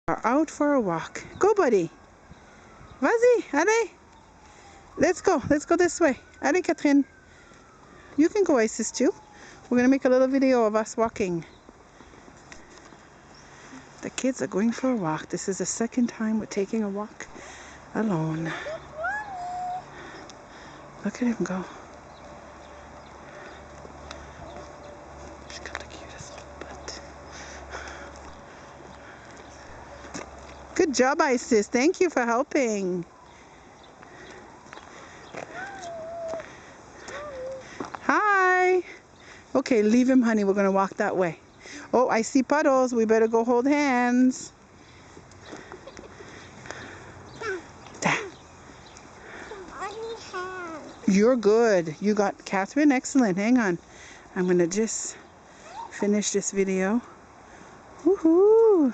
Are out for a walk. Go, buddy. Vas-y, allez. Let's go this way. Allez, Catherine. You can go, Isis, too. We're going to make a little video of us walking. The kids are going for a walk. This is the second time we're taking a walk alone. Look at him go. She's got the cutest little butt. Good job, Isis. Thank you for helping. Hi. Okay, leave him, honey. We're going to walk that way. Oh, I see puddles. We better go hold hands. You're good. You got Catherine. Excellent. Hang on. I'm going to just finish this video. Woohoo!